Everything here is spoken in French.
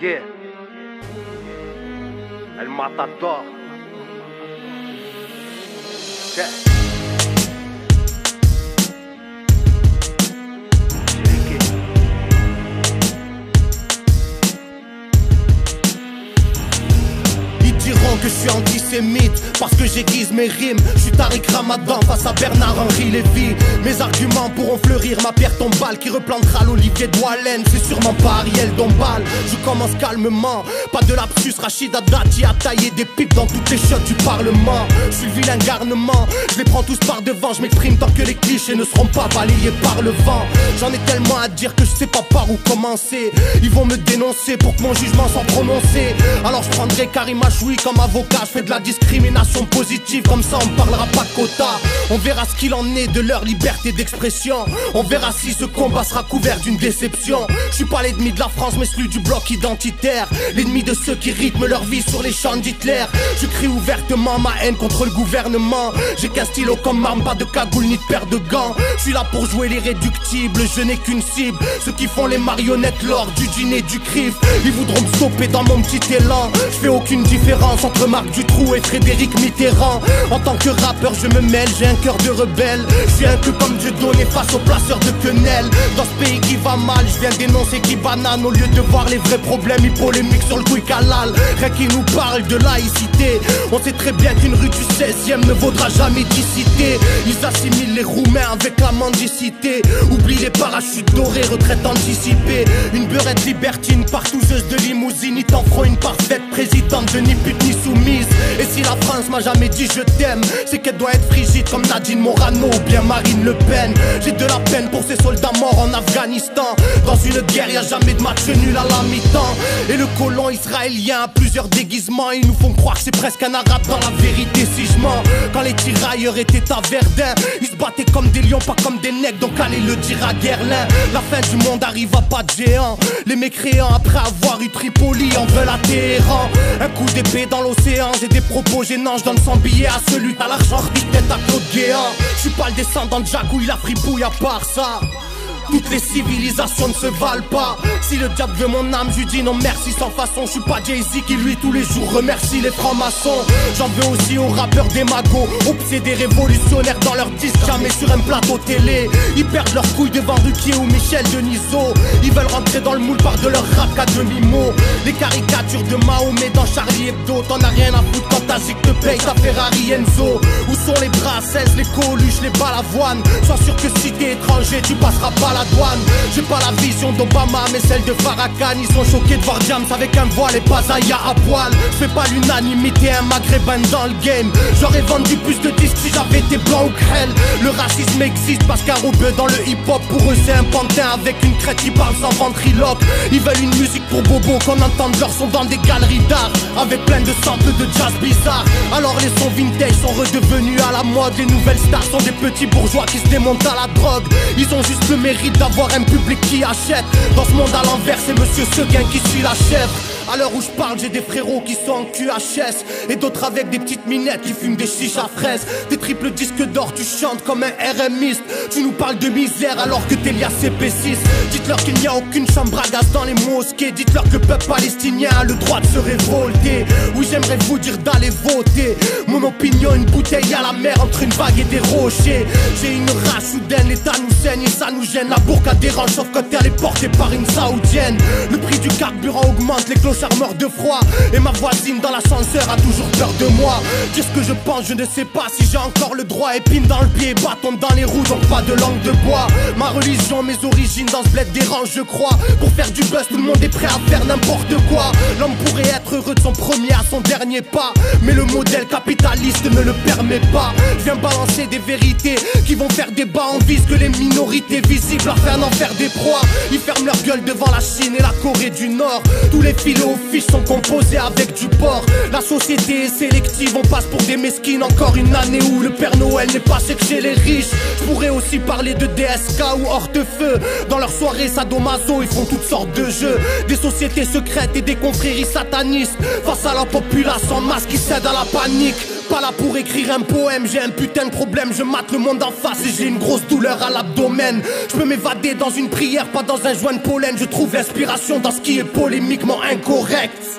Yeah. El Matador. Yeah. Que je suis antisémite parce que j'aiguise mes rimes. Je suis Tariq Ramadan face à Bernard-Henri Lévy. Mes arguments pourront fleurir ma pierre tombale qui replantera l'olivier d'Oualen. C'est sûrement pas Ariel Dombal. Je commence calmement, pas de lapsus. Rachida Dati a taillé des pipes dans toutes les shots du parlement. Je suis le vilain garnement, je les prends tous par devant. Je m'exprime tant que les clichés ne seront pas balayés par le vent. J'en ai tellement à dire que je sais pas par où commencer. Ils vont me dénoncer pour que mon jugement soit prononcé. Alors je prendrai Karim Achoui comme avocat, je fais de la discrimination positive, comme ça on parlera pas de quota. On verra ce qu'il en est de leur liberté d'expression. On verra si ce combat sera couvert d'une déception. Je suis pas l'ennemi de la France mais celui du bloc identitaire, l'ennemi de ceux qui rythment leur vie sur les champs d'Hitler. Je crie ouvertement ma haine contre le gouvernement. J'ai qu'un stylo comme arme, pas de cagoule ni de paire de gants. Je suis là pour jouer l'irréductible, je n'ai qu'une cible. Ceux qui font les marionnettes lors du dîner du CRIF. Ils voudront me stopper dans mon petit élan. Je fais aucune différence entre Marc Dutroux et Frédéric Mitterrand. En tant que rappeur je me mêle, j'ai un cœur de rebelle. Je suis un peu comme Dieu donné face aux placeurs de quenelles. Dans ce pays qui va mal, je viens dénoncer qui banane. Au lieu de voir les vrais problèmes, ils polémiquent sur le quick halal. Rien qui nous parle de laïcité. On sait très bien qu'une rue du 16e ne vaudra jamais 10 cités. Ils assimilent les Roumains avec la mendicité. Oublie les parachutes dorés, retraite anticipée. Une beurette libertine, partouzeuse de limousine. Ils t'en feront une parfaite présidente de ni pute ni soumise. Et si la France m'a jamais dit je t'aime, c'est qu'elle doit être frigide comme Nadine Morano ou bien Marine Le Pen. J'ai de la peine pour ces soldats morts en Afghanistan. Dans une guerre y'a jamais de match nul à la mi-temps. Et le colon israélien a plusieurs déguisements. Ils nous font croire que c'est presque un arabe dans la vérité si je mens. Quand les tirailleurs étaient à Verdun, ils se battaient comme des lions, pas comme des nègres. Donc allez le dire à Guerlain. La fin du monde arrive à pas de géant. Les mécréants après avoir eu Tripoli en veulent à Téhéran. Un coup d'épée dans l'océan, j'ai des propos gênants. Je donne 100 billets à celui qui a l'argent, tête à Claude Guéant. Je suis pas le descendant de Jacques ou il a fripouille à part ça. Toutes les civilisations ne se valent pas. Si le diable veut mon âme, je lui dis non merci sans façon. Je suis pas Jay-Z qui lui tous les jours remercie les francs-maçons. J'en veux aussi aux rappeurs démagos, obsédés révolutionnaires dans leurs disques, jamais sur un plateau télé. Ils perdent leurs couilles devant Ruquier ou Michel Denisot. Ils veulent rentrer dans le moule par de leur rap qu'à demi-mot. Les caricatures de Mahomet dans Charlie Hebdo. T'en as rien à foutre quand ta zig te paye ta Ferrari Enzo. Où sont les brasses, les coluches, les balavoines? Sois sûr que si t'es étranger tu passeras pas la douane. J'ai pas la vision d'Obama mais celle de Farrakhan. Ils sont choqués de voir James avec un voile et pas Zaya à poil. Je fais pas l'unanimité, un maghrébin dans le game. J'aurais vendu plus de disques si j'avais été blanc ou crêle. Le racisme existe parce qu'un rebeu dans le hip-hop, pour eux c'est un pantin avec une crête qui parle sans ventriloque. Ils veulent une musique pour bobo, qu'on entende leur son dans des galeries d'art, avec plein de samples de jazz bizarre. Alors les sons vintage sont redevenus à la mode. Les nouvelles stars sont des petits bourgeois qui se démontent à la drogue. Ils ont juste le mérite d'avoir un public qui achète. Dans ce monde à l'envers c'est Monsieur Seguin qui suit la chèvre. À l'heure où je parle j'ai des frérots qui sont en QHS et d'autres avec des petites minettes qui fument des chichas fraises. Des triples disques d'or, tu chantes comme un RMiste. Tu nous parles de misère alors que t'es lié à CP6. Dites-leur qu'il n'y a aucune chambre à gaz dans les mosquées. Dites-leur que le peuple palestinien a le droit de se révolter. Oui j'aimerais vous dire d'aller voter. Mon opinion une bouteille à la mer entre une vague et des rochers. J'ai une rage soudaine, l'état nous saigne et ça nous gêne. La bourka dérange sauf quand elle est portée par une saoudienne. Le prix du carburant augmente, les clochards meurent de froid. Et ma voisine dans l'ascenseur a toujours peur de moi. Dire ce que je pense, je ne sais pas si j'ai encore le droit. Épine dans le pied, bâton dans les roues, donc pas de langue de bois. Ma religion, mes origines dans ce bled dérange je crois. Pour faire du buzz, tout le monde est prêt à faire n'importe quoi. L'homme pourrait être heureux de son premier à son dernier pas, mais le modèle capitaliste ne le permet pas. Je viens balancer des vérités qui vont faire débat. On vise que les minorités visibles afin d'en faire des proies. Ils ferment leur gueule devant la Chine et la Corée du Nord. Tous les filets aux fiches sont composés avec du porc. La société est sélective, on passe pour des mesquines. Encore une année où le Père Noël n'est pas chez les riches. Je pourrais aussi parler de DSK ou Hortefeux. Dans leurs soirées sadomaso, ils font toutes sortes de jeux. Des sociétés secrètes et des confréries satanistes. Face à la populace en masse qui cède à la panique. pas là pour écrire un poème, j'ai un putain de problème. Je mate le monde en face et j'ai une grosse douleur à l'abdomen. Je peux m'évader dans une prière, pas dans un joint de pollen. Je trouve l'inspiration dans ce qui est polémiquement incorrect.